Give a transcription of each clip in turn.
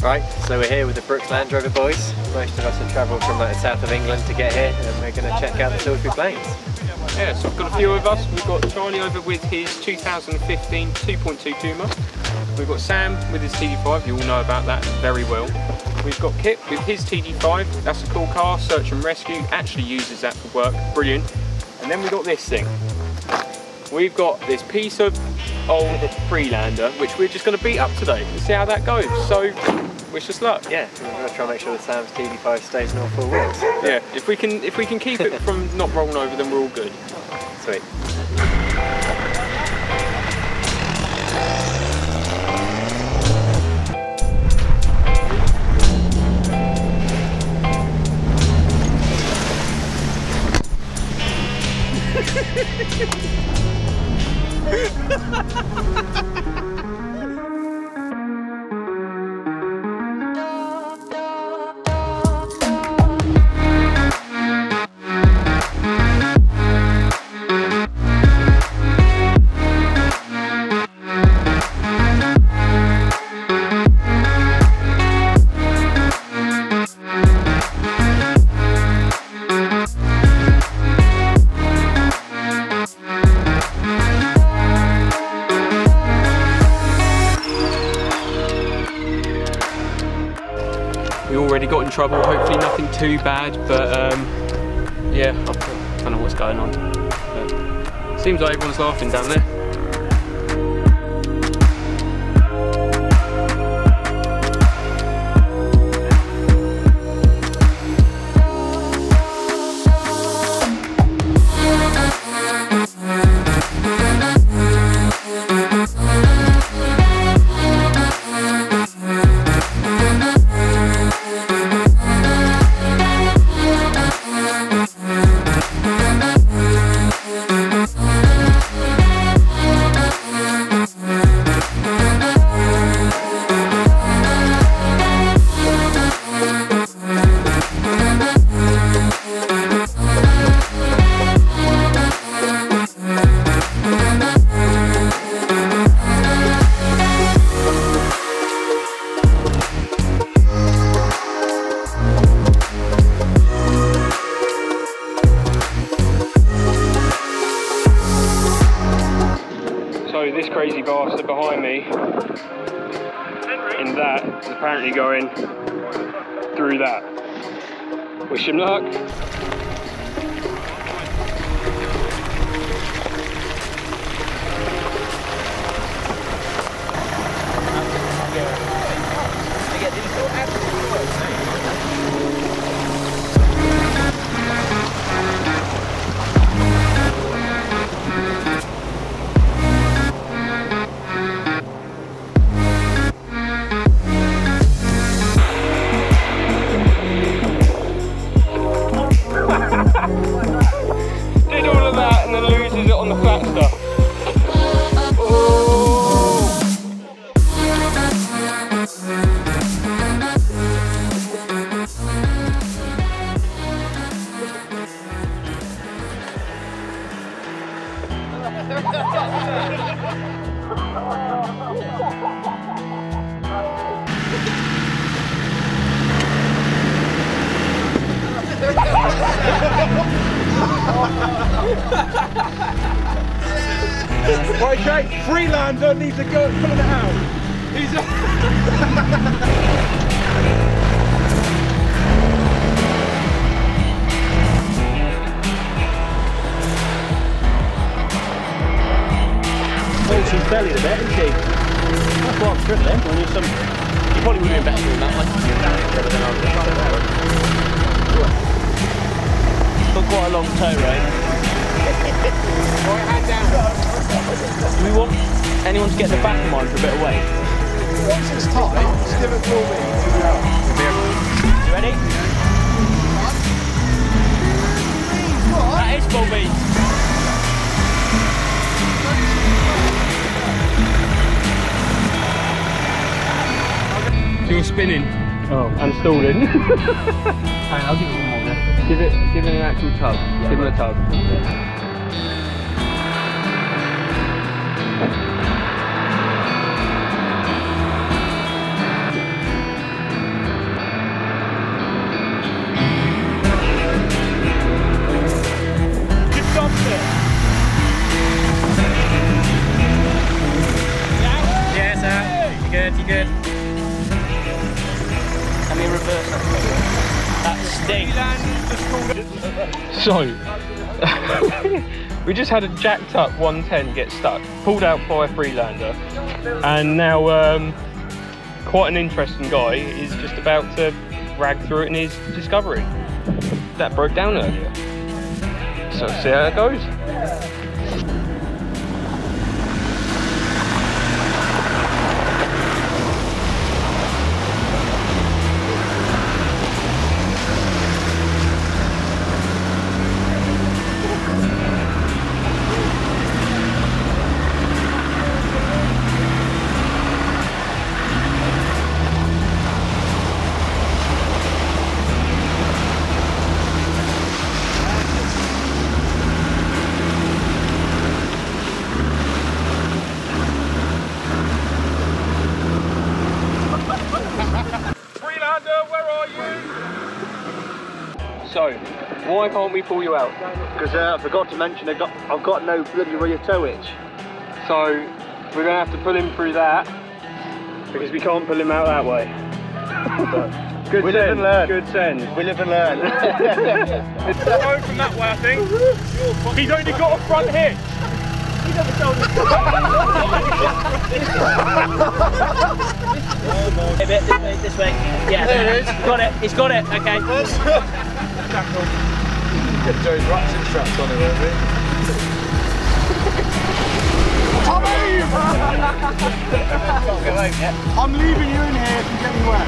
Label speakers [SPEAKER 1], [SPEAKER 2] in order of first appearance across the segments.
[SPEAKER 1] Right, so we're here with the Brooks Land Rover boys. Most of us have travelled from the south of England to get here, and we're going to check out the Salisbury Plains.
[SPEAKER 2] Yeah, so I've got a few of us. We've got Charlie over with his 2015 2.2 Puma. We've got Sam with his TD5, you all know about that very well. We've got Kip with his TD5, that's a cool car, search and rescue, actually uses that for work, brilliant. And then we've got this thing. We've got this piece of old Freelander, which we're just going to beat up today and see how that goes. So, wish us luck.
[SPEAKER 1] Yeah, we're going to try and make sure that Sam's TD5 stays on all four wheels.
[SPEAKER 2] Yeah, if we can keep it from not rolling over, then we're all good.
[SPEAKER 1] Sweet.
[SPEAKER 2] We already got in trouble, hopefully nothing too bad, but yeah, I don't know what's going on. But seems like everyone's laughing down there. So this crazy bastard behind me, in that, is apparently going through that. Wish him luck. On the flat stuff. Oh.
[SPEAKER 3] Right, Jake, Freelander needs a go at pulling it out. He's
[SPEAKER 4] Well, she's belly a bit, isn't she? That's what I'm struggling. When you probably would have been better doing that one. Got quite a long toe, right?
[SPEAKER 2] Right, hand down.
[SPEAKER 4] Do we want anyone to get the back of mine for a bit of weight?
[SPEAKER 3] once it's tight, just give it 4 minutes.
[SPEAKER 4] You ready? That is 4 beats.
[SPEAKER 2] So you're spinning.
[SPEAKER 4] Oh, and stalling.
[SPEAKER 1] I'll give it one more then.
[SPEAKER 2] Give it an actual tug. Yeah, give it a tug. So, we just had a jacked up 110 get stuck, pulled out by a Freelander, and now quite an interesting guy is just about to rag through it in his Discovery. That broke down earlier. So see how it goes. So, why can't we pull you out?
[SPEAKER 4] Because I forgot to mention I've got no bloody rear tow hitch.
[SPEAKER 2] So, we're going to have to pull him through that, because we can't pull him out that way. Good
[SPEAKER 4] We
[SPEAKER 2] send,
[SPEAKER 4] live and learn.
[SPEAKER 2] good send.
[SPEAKER 4] We live and learn.
[SPEAKER 3] It's going from that way, I think. He's only got a front hitch. He never told us.
[SPEAKER 5] A bit this way. Yeah, there it is. Got it. He's got it. Okay.
[SPEAKER 3] Get Joe's ratchet straps on him, won't we? Tommy! I'm leaving you in here if you get me wet.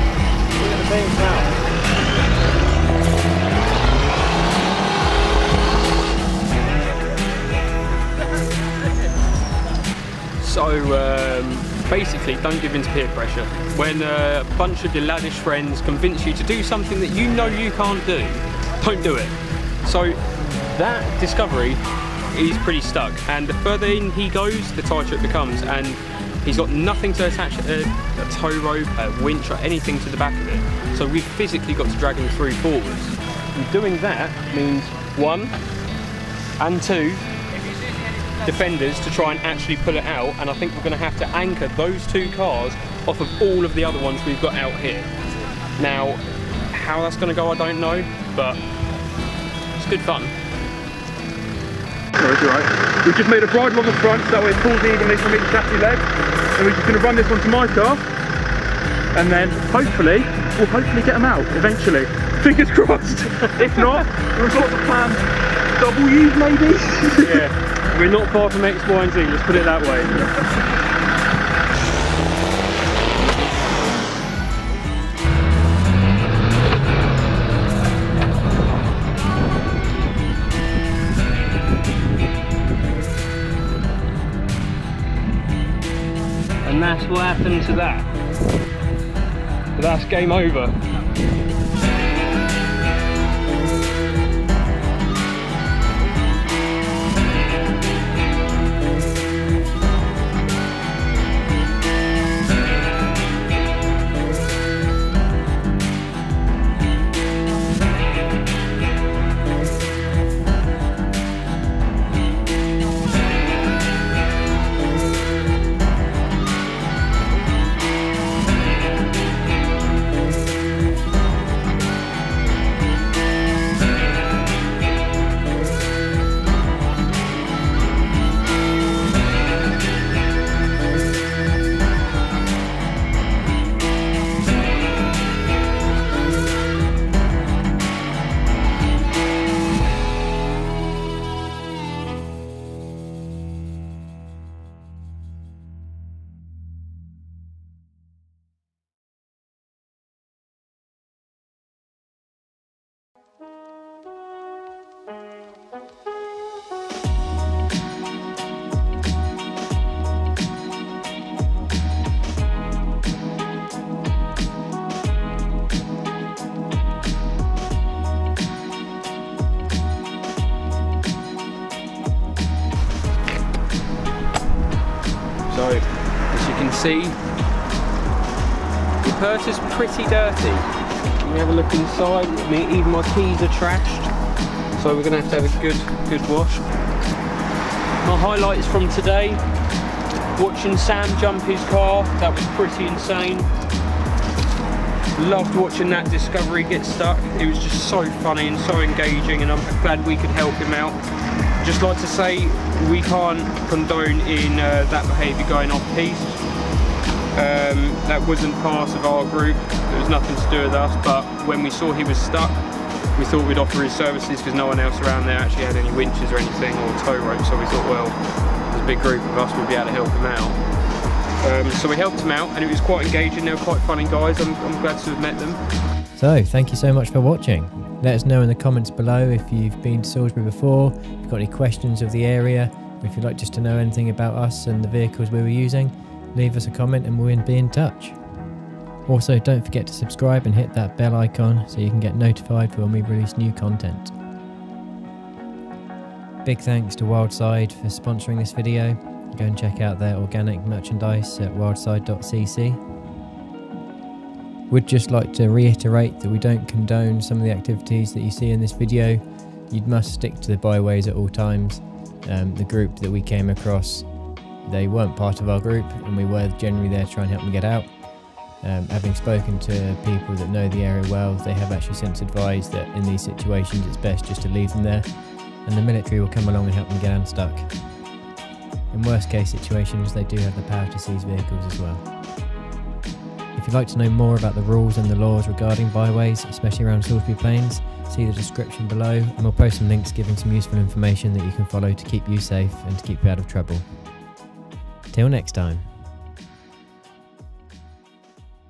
[SPEAKER 3] We're in the beans now.
[SPEAKER 2] So, basically, don't give in to peer pressure. When a bunch of your laddish friends convince you to do something that you know you can't do, don't do it. So, that Discovery is pretty stuck, and the further in he goes, the tighter it becomes, and he's got nothing to attach a tow rope, a winch, or anything to the back of it. So we've physically got to drag him through forwards. And doing that means 1 and 2 defenders to try and actually pull it out, and I think we're going to have to anchor those 2 cars off of all of the other ones we've got out here. Now, how that's going to go I don't know, but it's good fun.
[SPEAKER 3] No, it's alright. We've just made a bridle on the front so that way it pulls evenly from each chassis leg, and we're just going to run this onto my car, and then hopefully we'll get them out eventually. Fingers crossed. If not, we've got the plan W's maybe.
[SPEAKER 2] Yeah. We're not far from X, Y and Z, let's put it that way. And that's what happened to that. But that's game over. So, as you can see, the purse is pretty dirty. Let me have a look inside. I mean, even my keys are trashed. So we're going to have a good wash. My highlights from today: watching Sam jump his car. That was pretty insane. Loved watching that discovery get stuck. It was just so funny and so engaging, and I'm glad we could help him out. Just like to say, we can't condone in that behaviour going off piste. That wasn't part of our group. There was nothing to do with us, but when we saw he was stuck, we thought we'd offer his services because no one else around there actually had any winches or anything or tow rope, so we thought, well, there's a big group of us, we'll be able to help him out. So we helped him out, and it was quite engaging. They were quite funny guys. I'm glad to have met them.
[SPEAKER 1] So thank you so much for watching. Let us know in the comments below if you've been to Salisbury before, if you've got any questions of the area, or if you'd like just to know anything about us and the vehicles we were using. Leave us a comment and we'll be in touch. Also, don't forget to subscribe and hit that bell icon so you can get notified for when we release new content. Big thanks to Wildside for sponsoring this video. Go and check out their organic merchandise at wildside.cc. Would just like to reiterate that we don't condone some of the activities that you see in this video. You must stick to the byways at all times. The group that we came across, they weren't part of our group, and we were generally there to try and help them get out. Having spoken to people that know the area well, they have actually since advised that in these situations it's best just to leave them there, and the military will come along and help them get unstuck. In worst case situations, they do have the power to seize vehicles as well. If you'd like to know more about the rules and the laws regarding byways, especially around Salisbury Plains, see the description below, and we'll post some links giving some useful information that you can follow to keep you safe and to keep you out of trouble. Till next time.